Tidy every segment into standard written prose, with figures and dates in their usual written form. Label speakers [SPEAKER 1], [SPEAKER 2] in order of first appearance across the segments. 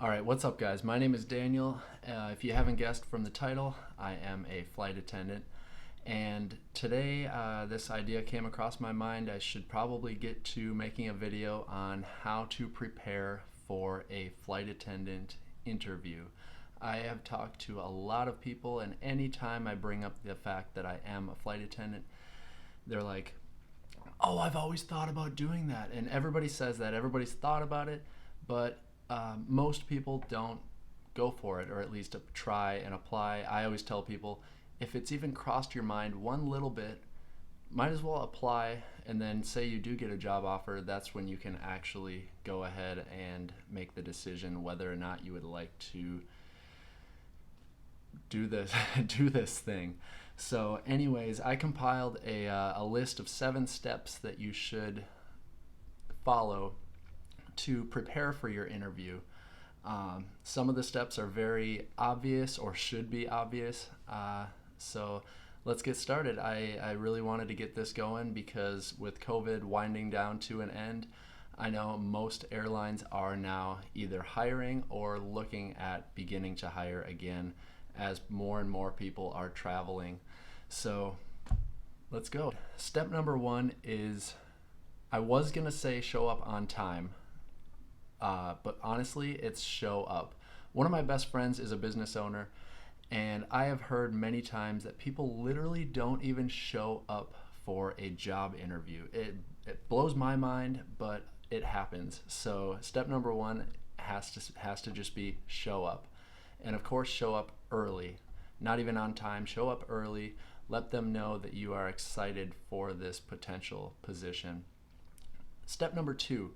[SPEAKER 1] All right, what's up, guys? My name is Daniel. If you haven't guessed from the title, I am a flight attendant. And today, this idea came across my mind. I should probably get to making a video on how to prepare for a flight attendant interview. I have talked to a lot of people, and anytime I bring up the fact that I am a flight attendant, they're like, oh, I've always thought about doing that. And everybody says that, everybody's thought about it, but most people don't go for it, or at least try and apply. I always tell people, if it's even crossed your mind one little bit, might as well apply, and then say you do get a job offer. That's when you can actually go ahead and make the decision whether or not you would like to do this do this thing. So anyways, I compiled a list of 7 steps that you should follow to prepare for your interview. Some of the steps are very obvious, or should be obvious. So let's get started. I really wanted to get this going because with COVID winding down to an end, I know most airlines are now either hiring or looking at beginning to hire again as more and more people are traveling. So let's go. Step number 1 is, I was gonna say show up on time, but honestly, it's show up. One of my best friends is a business owner, and I have heard many times that people literally don't even show up for a job interview. It blows my mind, but it happens. So step number 1 has to just be show up. And of course, show up early. Not even on time, show up early. Let them know that you are excited for this potential position. Step number 2,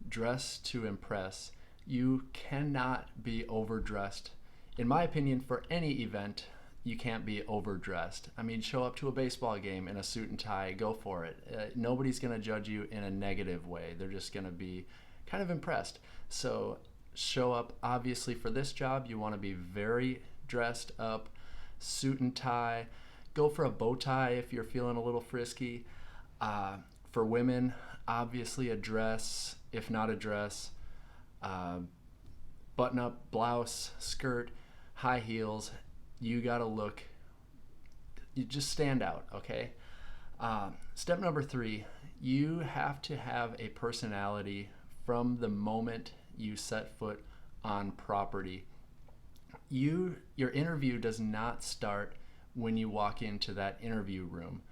[SPEAKER 1] dress to impress. You cannot be overdressed. In my opinion, for any event, you can't be overdressed. I mean, show up to a baseball game in a suit and tie, go for it. Nobody's gonna judge you in a negative way. They're just gonna be kind of impressed. So show up. Obviously, for this job, you wanna be very dressed up, suit and tie. Go for a bow tie if you're feeling a little frisky. For women, obviously a dress, if not a dress, button-up blouse, skirt, high heels. You gotta look, you just stand out, okay? Step number 3, you have to have a personality from the moment you set foot on property. Your interview does not start when you walk into that interview room.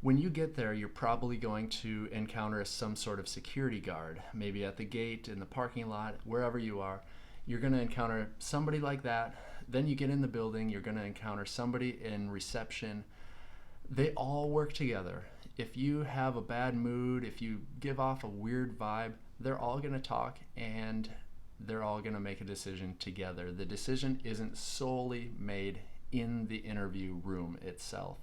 [SPEAKER 1] When you get there, you're probably going to encounter some sort of security guard, maybe at the gate, in the parking lot, wherever you are. You're going to encounter somebody like that. Then you get in the building, you're going to encounter somebody in reception. They all work together. If you have a bad mood, if you give off a weird vibe, they're all going to talk and they're all going to make a decision together. The decision isn't solely made in the interview room itself.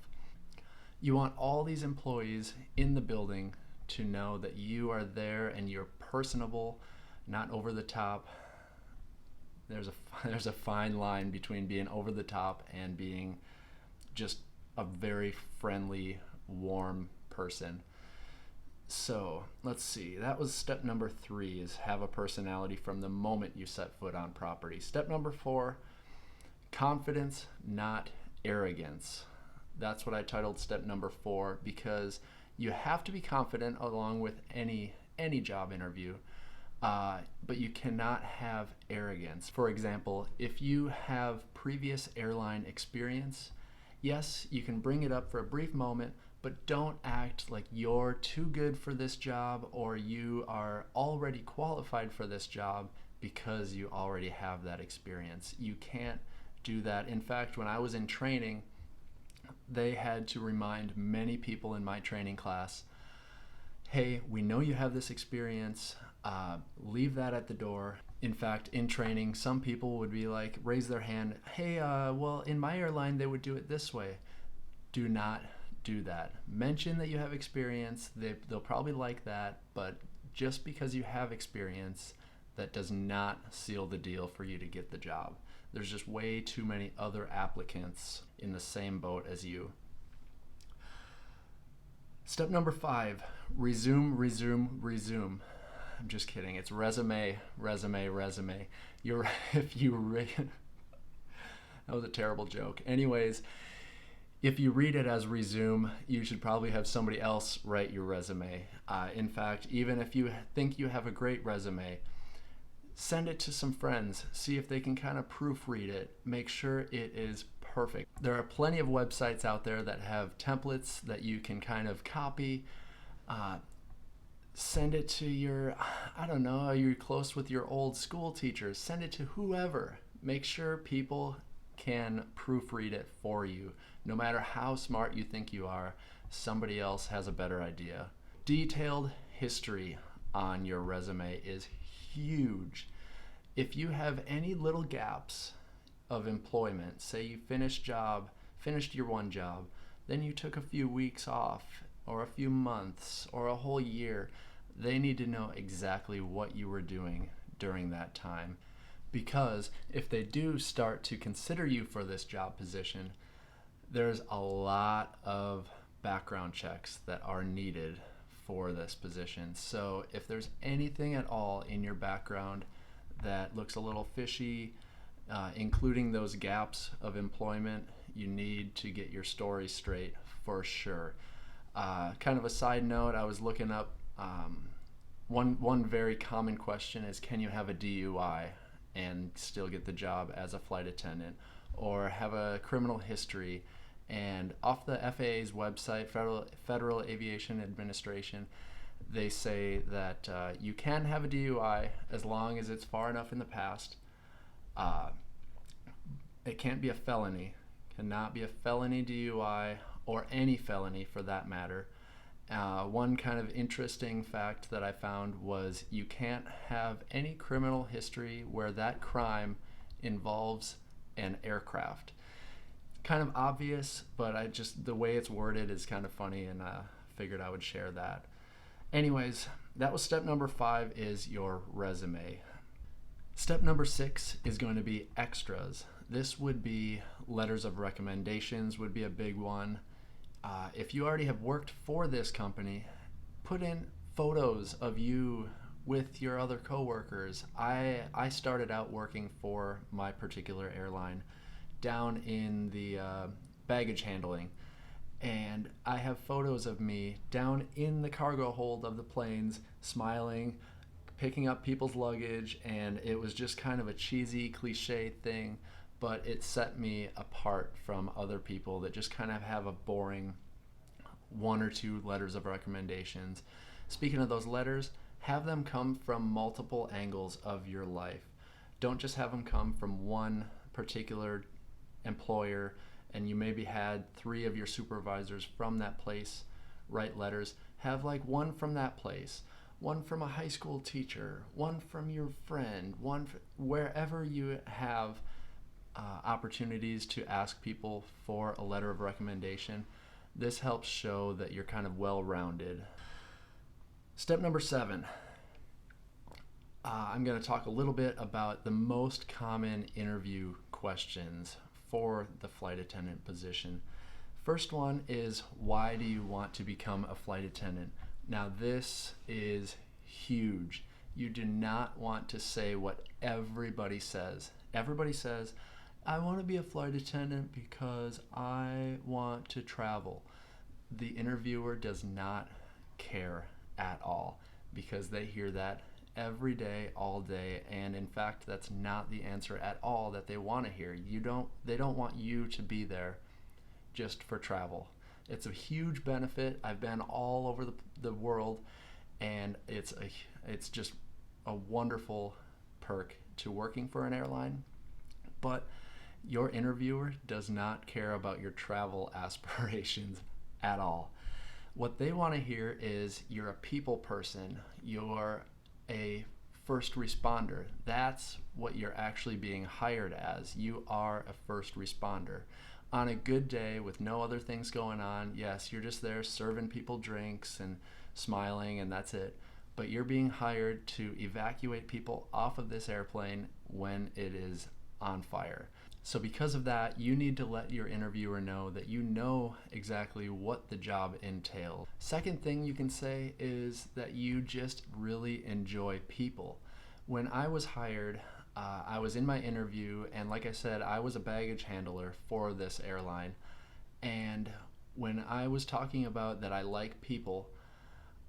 [SPEAKER 1] You want all these employees in the building to know that you are there and you're personable, not over the top. There's a fine line between being over the top and being just a very friendly, warm person. So let's see, that was step number 3, is have a personality from the moment you set foot on property. Step number 4, confidence, not arrogance. That's what I titled step number 4, because you have to be confident along with any job interview, but you cannot have arrogance. For example, if you have previous airline experience, yes, you can bring it up for a brief moment, but don't act like you're too good for this job or you are already qualified for this job because you already have that experience. You can't do that. In fact, when I was in training, they had to remind many people in my training class, hey, we know you have this experience, leave that at the door. In fact, in training, some people would be like, raise their hand, hey, well, in my airline, they would do it this way. Do not do that. Mention that you have experience. They'll probably like that, but just because you have experience, that does not seal the deal for you to get the job. There's just way too many other applicants in the same boat as you. Step number 5, resume. I'm just kidding. It's resume, resume, resume. You're if you that was a terrible joke. Anyways, if you read it as resume, you should probably have somebody else write your resume. In fact, even if you think you have a great resume, send it to some friends. See if they can kind of proofread it. Make sure it is perfect. There are plenty of websites out there that have templates that you can kind of copy. Send it to your, I don't know, you're close with your old school teachers. Send it to whoever. Make sure people can proofread it for you. No matter how smart you think you are, somebody else has a better idea. Detailed history on your resume is huge. If you have any little gaps of employment, say you finished your one job, then you took a few weeks off, or a few months, or a whole year, they need to know exactly what you were doing during that time. Because if they do start to consider you for this job position, there's a lot of background checks that are needed for this position. So if there's anything at all in your background that looks a little fishy, including those gaps of employment, you need to get your story straight for sure. Kind of a side note, I was looking up one very common question is, can you have a DUI and still get the job as a flight attendant, or have a criminal history? And off the FAA's website, Federal Aviation Administration, they say that you can have a DUI as long as it's far enough in the past. It can't be a felony, cannot be a felony DUI, or any felony for that matter. One kind of interesting fact that I found was you can't have any criminal history where that crime involves an aircraft. Kind of obvious, but the way it's worded is kind of funny, and figured I would share that. Anyways, that was step number 5, is your resume. Step number 6 is going to be extras. This would be letters of recommendations, would be a big one. If you already have worked for this company, put in photos of you with your other coworkers. I started out working for my particular airline down in the baggage handling, and I have photos of me down in the cargo hold of the planes, smiling, picking up people's luggage, and it was just kind of a cheesy cliche thing, but it set me apart from other people that just kind of have a boring 1 or 2 letters of recommendations. Speaking of those letters, have them come from multiple angles of your life. Don't just have them come from one particular employer, and you maybe had 3 of your supervisors from that place write letters. Have like one from that place, one from a high school teacher, one from your friend, wherever you have opportunities to ask people for a letter of recommendation. This helps show that you're kind of well-rounded. Step number 7. I'm going to talk a little bit about the most common interview questions for the flight attendant position. First one is, why do you want to become a flight attendant? Now this is huge. You do not want to say what everybody says. Everybody says, I want to be a flight attendant because I want to travel. The interviewer does not care at all, because they hear that every day, all day, and in fact that's not the answer at all that they want to hear. They don't want you to be there just for travel. It's a huge benefit. I've been all over the world, and it's just a wonderful perk to working for an airline. But your interviewer does not care about your travel aspirations at all. What they want to hear is you're a people person, you're a first responder. That's what you're actually being hired as. You are a first responder. On a good day with no other things going on, yes, you're just there serving people drinks and smiling, and that's it. But you're being hired to evacuate people off of this airplane when it is on fire. So because of that, you need to let your interviewer know that you know exactly what the job entails. Second thing you can say is that you just really enjoy people. When I was hired, I was in my interview, and like I said, I was a baggage handler for this airline. And when I was talking about that I like people,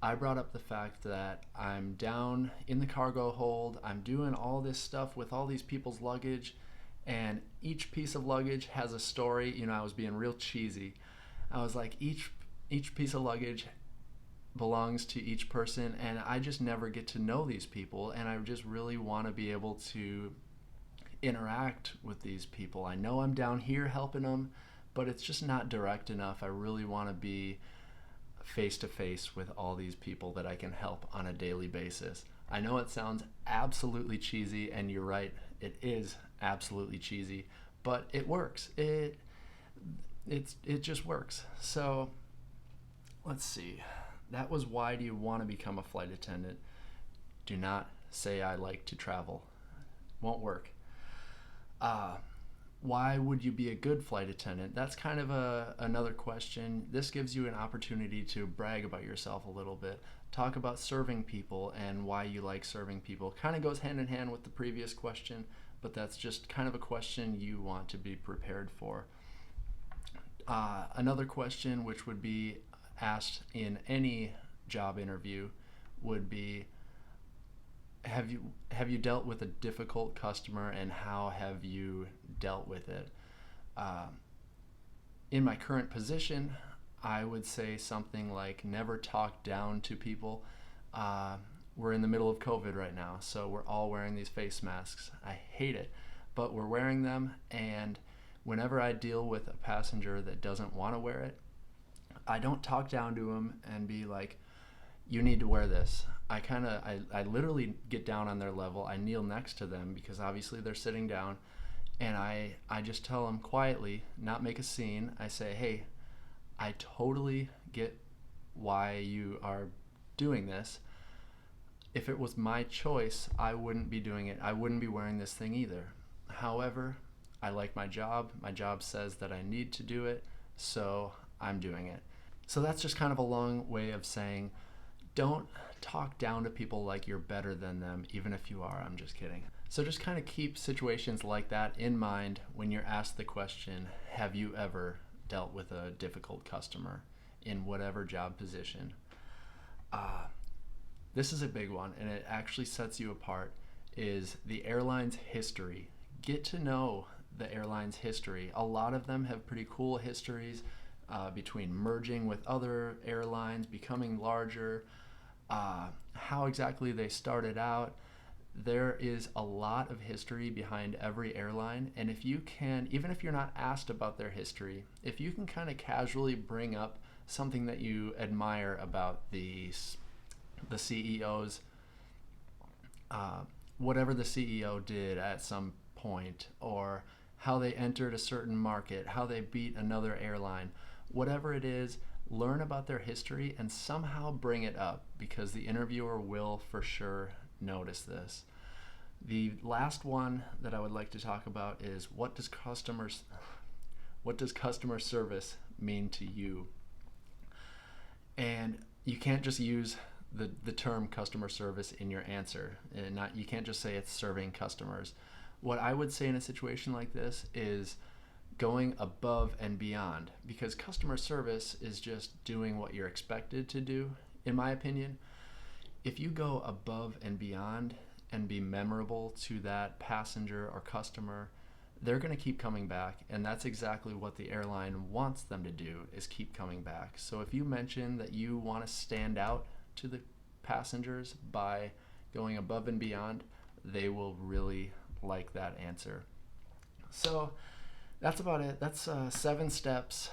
[SPEAKER 1] I brought up the fact that I'm down in the cargo hold, I'm doing all this stuff with all these people's luggage, and each piece of luggage has a story. You know, I was being real cheesy. I was like, each piece of luggage belongs to each person, and I just never get to know these people, and I just really want to be able to interact with these people. I know I'm down here helping them, but it's just not direct enough. I really want to be face to face with all these people that I can help on a daily basis. I know it sounds absolutely cheesy, and you're right, it is absolutely cheesy, but it works. It just works. So let's see. That was why do you want to become a flight attendant? Do not say I like to travel. Won't work. Why would you be a good flight attendant? That's kind of another question. This gives you an opportunity to brag about yourself a little bit. Talk about serving people and why you like serving people. Kind of goes hand in hand with the previous question, but that's just kind of a question you want to be prepared for. Another question which would be asked in any job interview would be, have you dealt with a difficult customer, and how have you dealt with it? In my current position, I would say something like never talk down to people. We're in the middle of COVID right now, so we're all wearing these face masks. I hate it, but we're wearing them, and whenever I deal with a passenger that doesn't want to wear it, I don't talk down to them and be like, you need to wear this. I literally get down on their level. I kneel next to them because obviously they're sitting down, and I just tell them quietly, not make a scene. I say, hey, I totally get why you are doing this. If it was my choice, I wouldn't be doing it. I wouldn't be wearing this thing either. However, I like my job. My job says that I need to do it, so I'm doing it. So that's just kind of a long way of saying, don't talk down to people like you're better than them, even if you are. I'm just kidding. So just kind of keep situations like that in mind when you're asked the question, have you ever dealt with a difficult customer in whatever job position? This is a big one, and it actually sets you apart, is the airline's history. Get to know the airline's history. A lot of them have pretty cool histories between merging with other airlines, becoming larger, how exactly they started out. There is a lot of history behind every airline, and if you can, even if you're not asked about their history, if you can kind of casually bring up something that you admire about the CEOs, whatever the CEO did at some point, or how they entered a certain market, how they beat another airline, whatever it is, learn about their history and somehow bring it up, because the interviewer will for sure notice this. The last one that I would like to talk about is, what does customer service mean to you? And you can't just use the term customer service in your answer, and you can't just say it's serving customers. What I would say in a situation like this is going above and beyond, because customer service is just doing what you're expected to do, in my opinion. If you go above and beyond and be memorable to that passenger or customer, they're going to keep coming back, and that's exactly what the airline wants them to do, is keep coming back. So if you mention that you want to stand out to the passengers by going above and beyond, they will really like that answer. So that's about it. That's 7 steps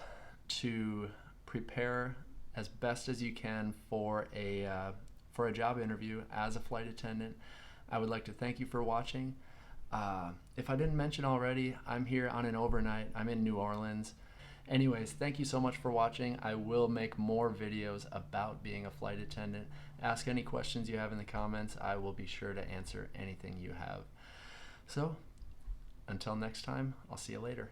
[SPEAKER 1] to prepare as best as you can for a job interview as a flight attendant. I would like to thank you for watching. If I didn't mention already, I'm here on an overnight. I'm in New Orleans. Anyways, thank you so much for watching. I will make more videos about being a flight attendant. Ask any questions you have in the comments. I will be sure to answer anything you have. So, until next time, I'll see you later.